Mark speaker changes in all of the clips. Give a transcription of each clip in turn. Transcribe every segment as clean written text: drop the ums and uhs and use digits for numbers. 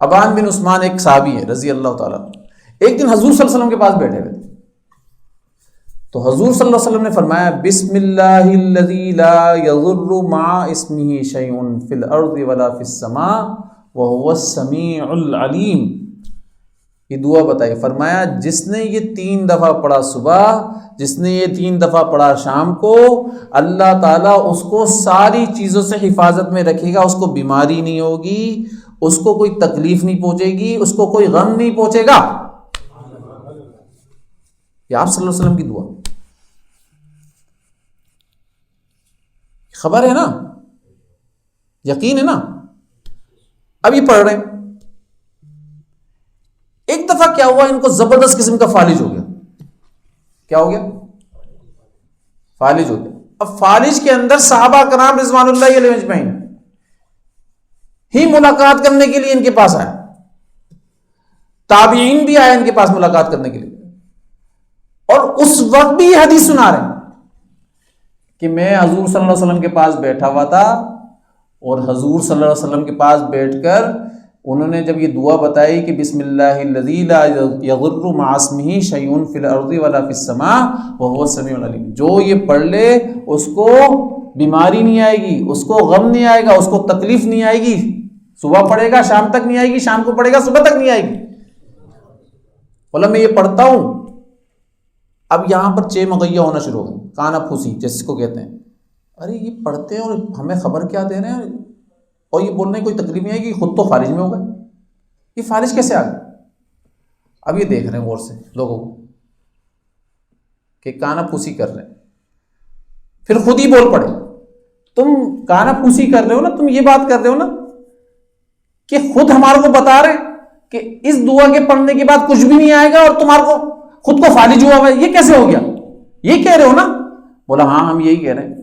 Speaker 1: ابان بن عثمان ایک صحابی ہے رضی اللہ تعالیٰ. ایک دن حضور صلی اللہ علیہ وسلم کے پاس بیٹھے ہوئے تھے، تو حضور صلی اللہ علیہ وسلم نے فرمایا بسم اللہ الذی لا یضر مع اسمہ شیء فی الارض ولا فی السماء وهو السمیع العلیم. یہ دعا بتائی، فرمایا جس نے یہ 3 دفعہ پڑھا صبح، جس نے یہ 3 دفعہ پڑھا شام کو، اللہ تعالیٰ اس کو ساری چیزوں سے حفاظت میں رکھے گا. اس کو بیماری نہیں ہوگی، اس کو کوئی تکلیف نہیں پہنچے گی، اس کو کوئی غم نہیں پہنچے گا. یہ آپ صلی اللہ علیہ وسلم کی دعا، خبر ہے نا، یقین ہے نا. اب یہ پڑھ رہے ہیں، ایک دفعہ کیا ہوا، ان کو زبردست قسم کا فالج ہو گیا. کیا ہو گیا؟ فالج ہو گیا. اب فالج کے اندر صحابہ کرام رضوان اللہ علیہ اجمعین ہی ملاقات کرنے کے لیے ان کے پاس آئے، تابعین بھی آئے ان کے پاس ملاقات کرنے کے لیے، اور اس وقت بھی یہ حدیث سنا رہے ہیں کہ میں حضور صلی اللہ علیہ وسلم کے پاس بیٹھا ہوا تھا، اور حضور صلی اللہ علیہ وسلم کے پاس بیٹھ کر انہوں نے جب یہ دعا بتائی کہ بسم اللہ الذی لا یضر مع اسمہ شیء فی الارض ولا فی السماء وهو السمیع العلیم، جو یہ پڑھ لے اس کو بیماری نہیں آئے گی، اس کو غم نہیں آئے گا، اس کو تکلیف نہیں آئے گی. صبح پڑھے گا شام تک نہیں آئے گی، شام کو پڑھے گا صبح تک نہیں آئے گی. بولا میں یہ پڑھتا ہوں. اب یہاں پر چے مغیہ ہونا شروع ہو گئے، کانا پھوسی جس کو کہتے ہیں. ارے یہ پڑھتے ہیں اور ہمیں خبر کیا دے رہے ہیں، اور یہ بولنے کوئی تکلیف نہیں ہے کہ خود تو فارج میں ہو گئے. یہ فارج کیسے آ گئے؟ اب یہ دیکھ رہے ہیں غور سے لوگوں کو کہ کانا پھوسی کر رہے ہیں. پھر خود ہی بول پڑے، تم کانا پھوسی کر رہے ہو نا، تم یہ بات کر رہے ہو نا کہ خود ہمارے کو بتا رہے کہ اس دعا کے پڑھنے کے بعد کچھ بھی نہیں آئے گا، اور تمہارے کو خود کو فالج ہوا ہوا ہے. یہ کیسے ہو گیا؟ یہ کہہ رہے ہو نا؟ بولا ہاں ہم یہی کہہ رہے ہیں.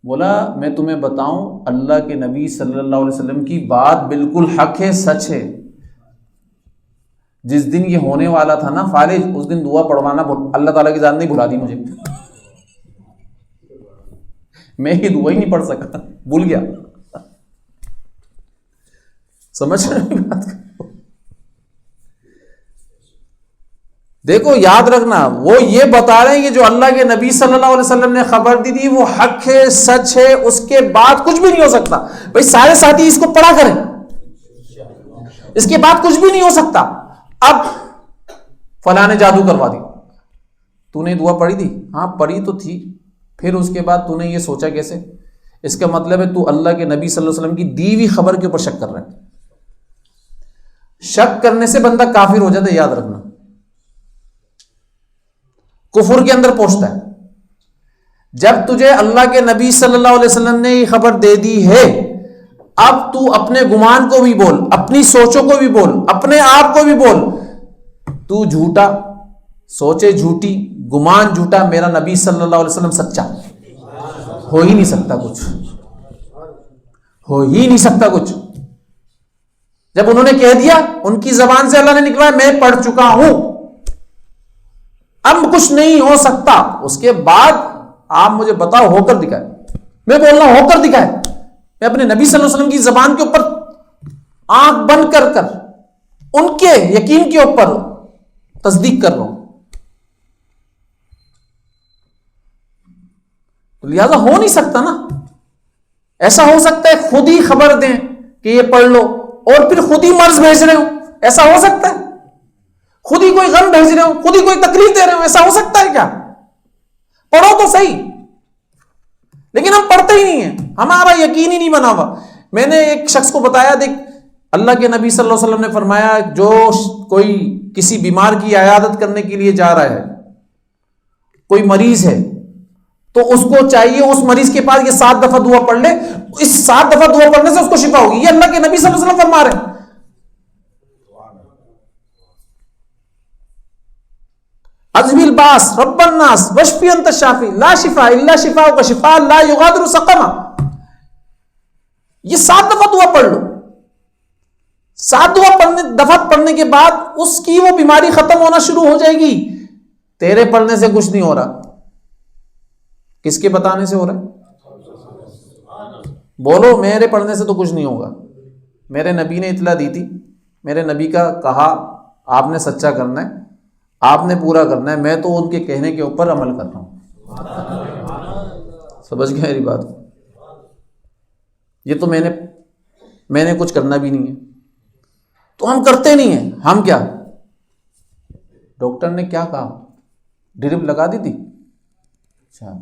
Speaker 1: بولا میں تمہیں بتاؤں، اللہ کے نبی صلی اللہ علیہ وسلم کی بات بالکل حق ہے، سچ ہے. جس دن یہ ہونے والا تھا نا فالج، اس دن دعا پڑھوانا اللہ تعالیٰ کی ذات نہیں بھلا دی مجھے. میں یہ دعا ہی نہیں پڑھ سکا، بھول گیا. سمجھ رہے بات کو؟ دیکھو یاد رکھنا، وہ یہ بتا رہے ہیں کہ جو اللہ کے نبی صلی اللہ علیہ وسلم نے خبر دی تھی وہ حق ہے، سچ ہے، اس کے بعد کچھ بھی نہیں ہو سکتا. بھائی سارے ساتھی اس کو پڑھا کریں، اس کے بعد کچھ بھی نہیں ہو سکتا. اب فلاں نے جادو کروا دی، تو نے دعا پڑھی تھی؟ ہاں پڑھی تو تھی. پھر اس کے بعد تو نے یہ سوچا کیسے؟ اس کا مطلب ہے تو اللہ کے نبی صلی اللہ علیہ وسلم کی دی ہوئی خبر کے اوپر شک کر رہا ہے. شک کرنے سے بندہ کافر ہو جاتا ہے، یاد رکھنا، کفر کے اندر پہنچتا ہے. جب تجھے اللہ کے نبی صلی اللہ علیہ وسلم نے یہ خبر دے دی ہے، اب تو اپنے گمان کو بھی بول، اپنی سوچوں کو بھی بول، اپنے آپ کو بھی بول. تو جھوٹا، سوچے جھوٹی، گمان جھوٹا، میرا نبی صلی اللہ علیہ وسلم سچا. ہو ہی نہیں سکتا کچھ، ہو ہی نہیں سکتا کچھ. جب انہوں نے کہہ دیا، ان کی زبان سے اللہ نے نکلا میں پڑھ چکا ہوں، اب کچھ نہیں ہو سکتا. اس کے بعد آپ مجھے بتاؤ ہو کر دکھائے. میں بول رہا ہوں ہو کر دکھائے. میں اپنے نبی صلی اللہ علیہ وسلم کی زبان کے اوپر آنکھ بند کر کر ان کے یقین کے اوپر تصدیق کر رہا ہوں. تو لہذا ہو نہیں سکتا نا. ایسا ہو سکتا ہے خود ہی خبر دیں کہ یہ پڑھ لو اور پھر خود ہی مرض بھیج رہے ہو؟ ایسا ہو سکتا ہے؟ خود ہی کوئی غم بھیج رہے ہو، خود ہی کوئی تکلیف دے رہے ہو؟ ایسا ہو سکتا ہے کیا؟ پڑھو تو صحیح. لیکن ہم پڑھتے ہی نہیں ہیں، ہمارا یقین ہی نہیں بنا ہوا. میں نے ایک شخص کو بتایا، دیکھ اللہ کے نبی صلی اللہ علیہ وسلم نے فرمایا جو کوئی کسی بیمار کی عیادت کرنے کے لیے جا رہا ہے، کوئی مریض ہے، تو اس کو چاہیے اس مریض کے پاس یہ 7 دفعہ دعا پڑھ لے. اس 7 دفعہ دعا پڑھنے سے اس کو شفا ہوگی. یہ اللہ کے نبی صلی اللہ علیہ وسلم فرما رہے ہیں. اذهب الباس رب الناس واشفی انت الشافی لا شفاء الا شفاءک شفاء لا یغادر سقما. یہ 7 دفعہ دعا پڑھ لو. 7 دفعہ پڑھنے کے بعد اس کی وہ بیماری ختم ہونا شروع ہو جائے گی. تیرے پڑھنے سے کچھ نہیں ہو رہا، کس کے بتانے سے ہو رہا ہے؟ بولو میرے پڑھنے سے تو کچھ نہیں ہوگا. میرے نبی نے اطلاع دی تھی، میرے نبی کا کہا آپ نے سچا کرنا ہے، آپ نے پورا کرنا ہے، میں تو ان کے کہنے کے اوپر عمل کر رہا ہوں۔ سمجھ گئے میری بات؟ یہ تو میں نے کچھ کرنا بھی نہیں ہے، تو ہم کرتے نہیں ہیں۔ ہم کیا، ڈاکٹر نے کیا کہا، ڈرپ لگا دی تھی، اچھا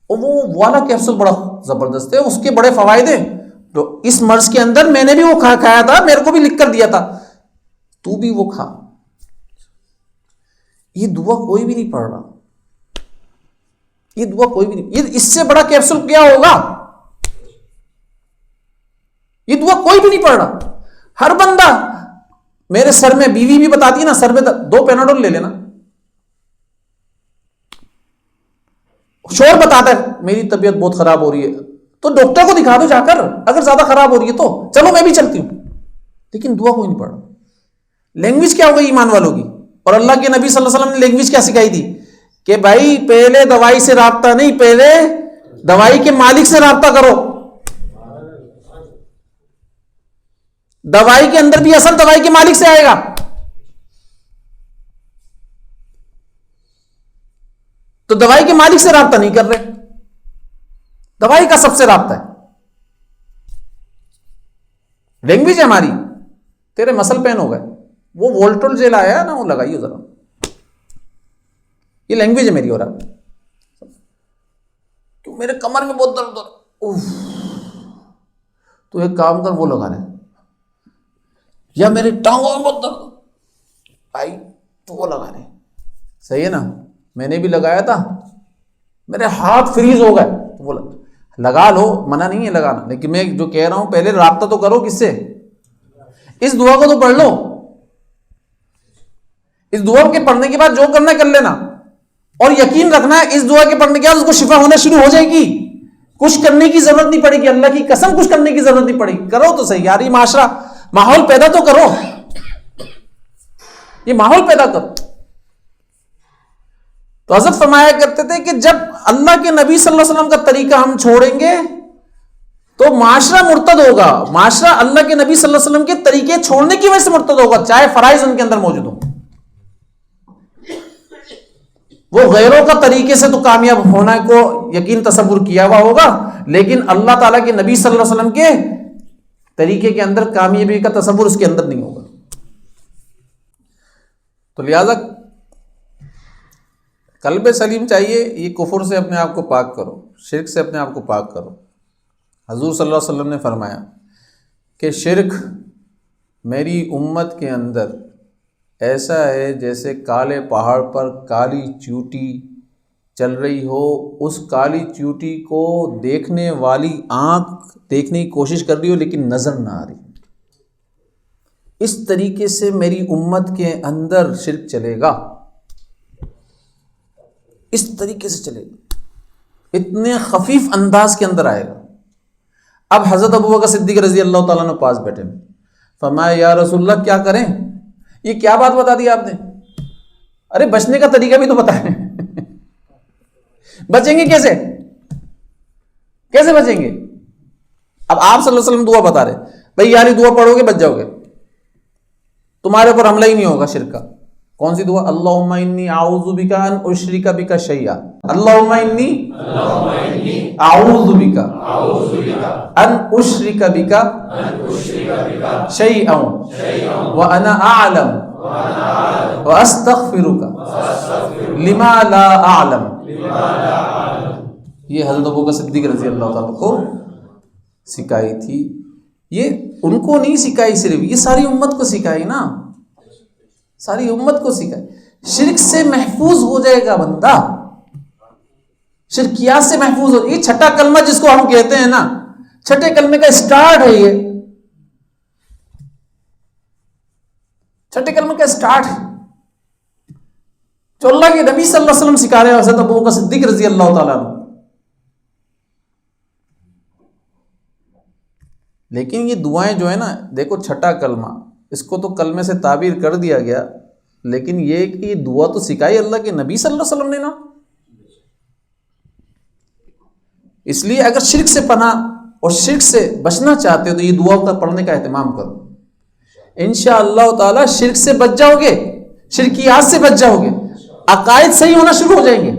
Speaker 1: وہ والا کیپسول بڑا زبردست ہے، اس کے بڑے فوائد ہیں، تو اس مرض کے اندر میں نے بھی وہ کھایا تھا، میرے کو بھی لکھ کر دیا تھا، تو بھی وہ کھا۔ یہ دعا کوئی بھی نہیں پڑھ رہا، یہ دعا کوئی بھی نہیں، اس سے بڑا کیپسول کیا ہوگا؟ یہ دعا کوئی بھی نہیں پڑھ رہا۔ ہر بندہ، میرے سر میں بیوی بھی بتاتی ہے نا، سر میں 2 پیناڈول لے لینا، شور بتاتا ہے میری طبیعت بہت خراب ہو رہی ہے، تو ڈاکٹر کو دکھا دو جا کر، اگر زیادہ خراب ہو رہی ہے تو چلو میں بھی چلتی ہوں، لیکن دعا کوئی نہیں پڑھ رہا۔ لینگویج کیا ہو گئی ایمان والوں کی؟ اور اللہ کے نبی صلی اللہ علیہ وسلم نے لینگویج کیا سکھائی تھی کہ بھائی پہلے دوائی سے رابطہ نہیں، پہلے دوائی کے مالک سے رابطہ کرو۔ دوائی کے اندر بھی اثر دوائی کے مالک سے آئے گا، تو دوائی کے مالک سے رابطہ نہیں کر رہے، دوائی کا سب سے رابطہ ہے۔ لینگویج ہے ہماری، تیرے مسل پین ہو گئے، وہ وولٹول جیل آیا ہے نا، وہ لگائیے ذرا، یہ لینگویج ہے میری۔ اور کیوں میرے کمر میں بہت درد ہو رہا، تو ایک کام کر وہ لگا لے، یا میرے ٹانگوں میں بہت درد بھائی تو وہ لگا لے، صحیح ہے نا؟ میں نے بھی لگایا تھا، میرے ہاتھ فریز ہو گئے، تو وہ لگا لو، منع نہیں ہے لگانا، لیکن میں جو کہہ رہا ہوں پہلے رابطہ تو کرو کس سے؟ اس دعا کو تو پڑھ لو، اس دعا کے پڑھنے کے بعد جو کرنا ہے کر لینا، اور یقین رکھنا ہے اس دعا کے پڑھنے کے بعد اس کو شفا ہونا شروع ہو جائے گی، کچھ کرنے کی ضرورت نہیں پڑے گی، اللہ کی قسم کچھ کرنے کی ضرورت نہیں پڑے گی۔ کرو تو صحیح یار، یہ معاشرہ ماحول پیدا تو کرو، یہ ماحول پیدا کرو۔ تو حضرت فرمایا کرتے تھے کہ جب اللہ کے نبی صلی اللہ علیہ وسلم کا طریقہ ہم چھوڑیں گے تو معاشرہ مرتد ہوگا، معاشرہ اللہ کے نبی صلی اللہ علیہ وسلم کے طریقے چھوڑنے کی وجہ سے مرتد ہوگا، چاہے فرائض ان کے اندر موجود ہوں۔ وہ غیروں کا طریقے سے تو کامیاب ہونا کو یقین تصور کیا ہوا ہوگا، لیکن اللہ تعالیٰ کے نبی صلی اللہ علیہ وسلم کے طریقے کے اندر کامیابی کا تصور اس کے اندر نہیں ہوگا۔ تو لہذا قلب سلیم چاہیے، یہ کفر سے اپنے آپ کو پاک کرو، شرک سے اپنے آپ کو پاک کرو۔ حضور صلی اللہ علیہ وسلم نے فرمایا کہ شرک میری امت کے اندر ایسا ہے جیسے کالے پہاڑ پر کالی چیوٹی چل رہی ہو، اس کالی چیوٹی کو دیکھنے والی آنکھ دیکھنے کی کوشش کر رہی ہو لیکن نظر نہ آ رہی، اس طریقے سے میری امت کے اندر شرک چلے گا، اس طریقے سے چلے گا، اتنے خفیف انداز کے اندر آئے گا۔ اب حضرت ابوبکر صدیق رضی اللہ تعالیٰ عنہ پاس بیٹھے، فرمایا یا رسول اللہ کیا کریں؟ یہ کیا بات بتا دی آپ نے؟ ارے بچنے کا طریقہ بھی تو بتائیں، بچیں گے کیسے؟ کیسے بچیں گے؟ اب آپ صلی اللہ علیہ وسلم دعا بتا رہے بھائی یار یہ دعا پڑھو گے بچ جاؤ گے، تمہارے اوپر حملہ ہی نہیں ہوگا شرک کا۔ کون سی دعا؟ اللہم انی اعوذ بک ان اشرک بک شیئا، اللہم انی اعوذ بک ان اشرک بک شیئا وانا اعلم واستغفرک لما لا اعلم۔ یہ حضرت ابوبکر صدیق رضی اللہ تعالیٰ کو سکھائی تھی، یہ ان کو نہیں سکھائی صرف، یہ ساری امت کو سکھائی نا، ساری امت کو سکھائی۔ شرک سے محفوظ ہو جائے گا بندہ، شرکیات سے محفوظ ہو۔ یہ چھٹا کلمہ جس کو ہم کہتے ہیں نا، چھٹے کلمے کا سٹارٹ ہے، یہ چھٹے کلمے کا سٹارٹ ہے جو اللہ کے نبی صلی اللہ علیہ وسلم سکھا رہے ہیں، حضرت ابوبکر صدیق رضی اللہ تعالیٰ عنہ۔ لیکن یہ دعائیں جو ہے نا، دیکھو چھٹا کلمہ، اس کو تو کلمے سے تعبیر کر دیا گیا، لیکن یہ کہ یہ دعا تو سکھائی اللہ کے نبی صلی اللہ علیہ وسلم نے نا۔ اس لیے اگر شرک سے پناہ اور شرک سے بچنا چاہتے ہو تو یہ دعا کا پڑھنے کا اہتمام کرو. انشاءاللہ تعالی شرک سے بچ جاؤ گے, شرکیات سے بچ جاؤ گے, عقائد صحیح ہونا شروع ہو جائیں گے.